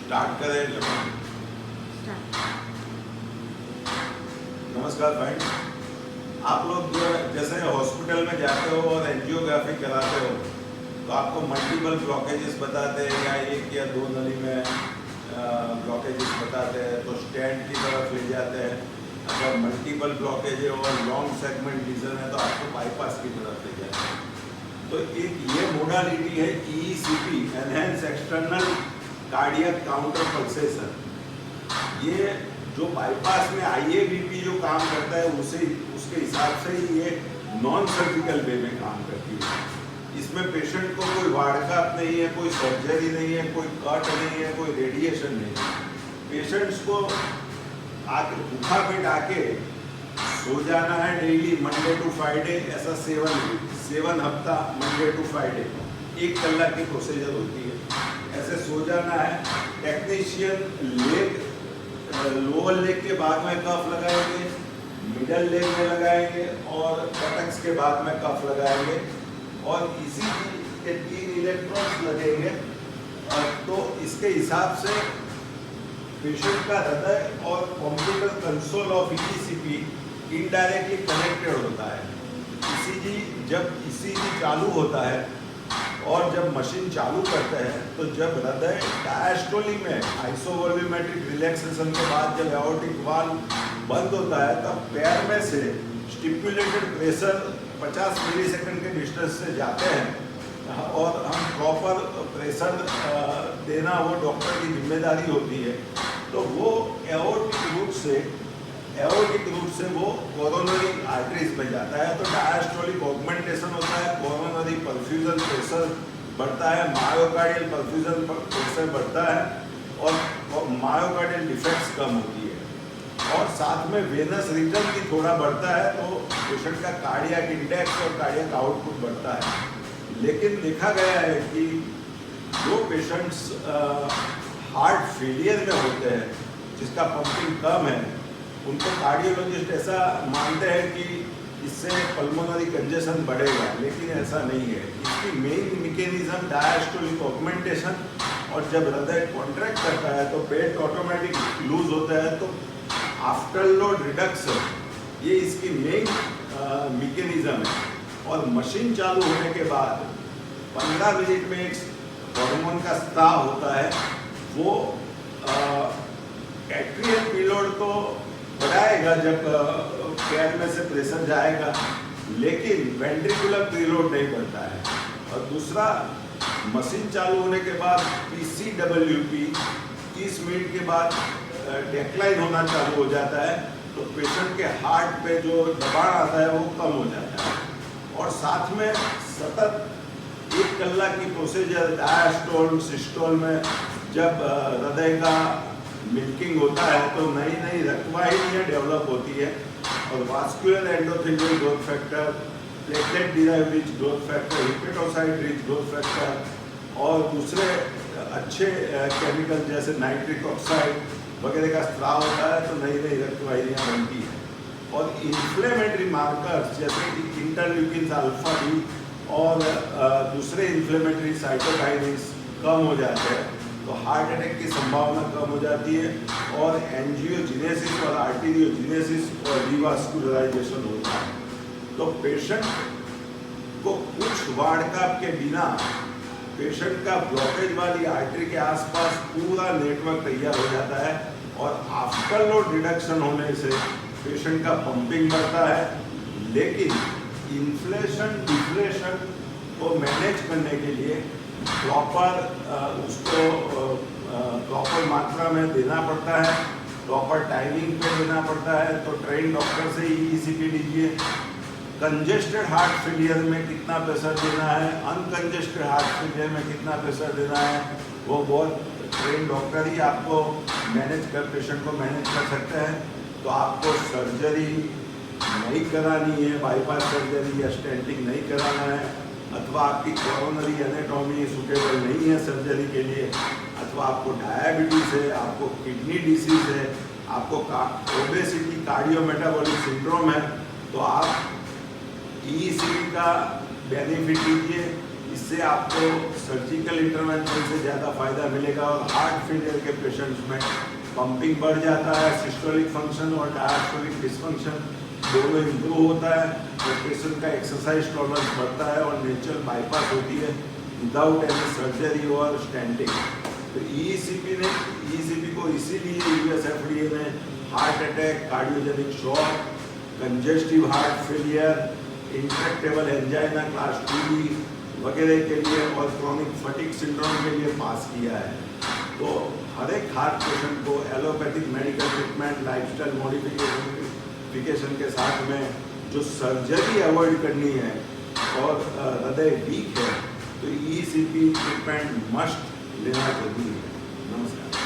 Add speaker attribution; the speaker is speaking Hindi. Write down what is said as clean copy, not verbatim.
Speaker 1: स्टार्ट करें। नमस्कार फ्रेंड्स, आप लोग जो जैसे हॉस्पिटल में जाते हो और एंजियोग्राफी कराते हो तो आपको मल्टीपल ब्लॉकेजेस बताते हैं या एक या दो नली में ब्लॉकेजेस बताते हैं, तो स्टेंट की तरफ ले जाते हैं। अगर मल्टीपल ब्लॉकेज है और लॉन्ग सेगमेंट लीजन है तो आपको बाईपास की तरफ ले जाते हैं। तो एक ये मोडालिटी है ECP, enhance external cardiac counter pulsation. ये जो बाईपास में IABP जो काम करता है उसके हिसाब से ही ये नॉन सर्जिकल वे में काम करती है। इसमें पेशेंट को कोई वार्डकाप नहीं है, कोई सर्जरी नहीं है, कोई कट नहीं है, कोई रेडिएशन नहीं है। पेशेंट्स को आके भूखा पेट आके सो जाना है डेली, मंडे टू फ्राइडे, ऐसा 7 हफ्ता मंडे टू फ्राइडे 1 कलाक की प्रोसीजर होती है। ऐसे सो जाना है। टेक्नीशियन लेग लोअर लेग के बाद में कफ लगाएंगे, मिडल लेग में लगाएंगे और बटक्स के बाद में कफ लगाएंगे और ECG के 3 इलेक्ट्रोड्स लगेंगे। तो इसके हिसाब से पेशेंट का हृदय और computer console of ECP indirectly connected होता है। जब ECG चालू होता है और जब मशीन चालू करते हैं तो जब हृदय डायस्टोली में आइसोवॉल्यूमेट्रिक रिलैक्सेशन के बाद जब एओर्टिक वाल्व बंद होता है तब पैर में से स्टिपुलेटेड प्रेशर 50 मिलीसेकंड के डिस्टेंस से जाते हैं और हम प्रॉपर प्रेशर देना वो डॉक्टर की जिम्मेदारी होती है। तो वो एओर्टिक रूट से वो कोरोनरी आर्टरीज में जाता है। तो डायस्टोलिक ऑगमेंटेशन होता है, कोरोनरी परफ्यूजन प्रेशर बढ़ता है, मायोकार्डियल परफ्यूजन प्रेशर बढ़ता है और मायोकार्डियल डिफेक्ट्स कम होती है और साथ में वेनस रिटर्न भी थोड़ा बढ़ता है। तो पेशेंट का कार्डियक इंडेक्स और कार्डियक आउटपुट बढ़ता है। लेकिन देखा गया है कि जो पेशेंट्स हार्ट फेलियर में होते हैं जिसका पंपिंग कम है, उनको कार्डियोलॉजिस्ट ऐसा मानते हैं कि इससे पल्मोनरी कंजेशन बढ़ेगा, लेकिन ऐसा नहीं है। इसकी मेन मैकेनिज्म डायस्टोलिक ऑगमेंटेशन और जब हृदय कॉन्ट्रैक्ट करता है तो पेट ऑटोमेटिक लूज होता है। तो आफ्टर लोड रिडक्शन ये इसकी मेन मैकेनिज्म है। और मशीन चालू होने के बाद 15 मिनट में एक हार्मोन का स्राव होता है, वो एट्रियल प्रीलोड तो बढ़ाएगा जब पैर में से प्रेशर जाएगा, लेकिन वेंट्रिकुलर प्रीलोड नहीं बढ़ता है। और दूसरा, मशीन चालू होने के बाद PCWP 30 मिनट के बाद डेक्लाइन होना चालू हो जाता है। तो पेशेंट के हार्ट पे जो दबाव आता है वो कम हो जाता है। और साथ में सतत 1 कलाक की प्रोसीजर डायस्टोल सिस्टोल में जब हृदय का मिल्किंग होता है तो नई नई रक्तवाहिनियाँ डेवलप होती है और vascular endothelial growth factor, platelet derived rich growth factor, hepatocyte rich growth factor और दूसरे अच्छे केमिकल जैसे नाइट्रिक ऑक्साइड वगैरह का स्राव होता है। तो नई नई रक्तवाहिनियाँ बनती हैं और इन्फ्लेमेटरी मार्कर्स जैसे कि इंटरल्यूकिन अल्फा B और दूसरे इन्फ्लेमेटरी साइटोकाइनिन्स कम हो जाते हैं। तो हार्ट अटैक की संभावना कम हो जाती है और एंजियोजेनेसिस और आर्टेरियोजेनेसिस और रिवास्कुलराइजेशन होता है। तो पेशेंट को कुछ वार्डकाप के बिना पेशेंट का ब्लॉकेज वाली आर्टरी के आसपास पूरा नेटवर्क तैयार हो जाता है और आफ्टर लोड रिडक्शन होने से पेशेंट का पंपिंग बढ़ता है। लेकिन इन्फ्लेशन डिफ्लेशन को मैनेज करने के लिए उसको प्रॉपर मात्रा में देना पड़ता है, प्रॉपर टाइमिंग पे देना पड़ता है। तो ट्रेन डॉक्टर से ही ECP लीजिए। कंजेस्टेड हार्ट फेलियर में कितना प्रेशर देना है, अनकंजेस्टेड हार्ट फेलियर में कितना प्रेशर देना है, वो बहुत ट्रेन डॉक्टर ही आपको पेशेंट को मैनेज कर सकते हैं। तो आपको सर्जरी नहीं करानी है, बाईपास सर्जरी या स्टेंटिंग नहीं कराना है, अथवा आपकी कोरोनरी एनाटॉमी सूटेबल नहीं है सर्जरी के लिए, अथवा आपको डायबिटीज़ है, आपको किडनी डिसीज़ है, आपको ओबेसिटी कार्डियोमेटाबॉलिक सिंड्रोम है, तो आप ECP का बेनिफिट लीजिए। इससे आपको सर्जिकल इंटरवेंशन से ज़्यादा फायदा मिलेगा। और हार्ट फेलियर के पेशेंट्स में पंपिंग बढ़ जाता है, सिस्टोलिक फंक्शन और डायस्टोलिक डिसफंक्शन दोनों इम्प्रूव होता है, तो पेशेंट का एक्सरसाइज टॉलरेंस बढ़ता है और नेचुरल बाईपास होती है विदाउट एनी सर्जरी और स्टेंटिंग। तो ईसीपी को इसीलिए यूएस एफडीए ने heart attack, cardiogenic shock, congestive heart failure, intractable angina class 2B वगैरह के लिए और क्रॉनिक फटीग सिंड्रोम के लिए पास किया है। तो हर एक हार्ट पेशेंट को allopathic medical treatment, lifestyle modification के साथ में जो सर्जरी अवॉइड करनी है और हृदय वीक है तो ईसीपी ट्रीटमेंट मस्ट लेना जरूरी है। नमस्कार।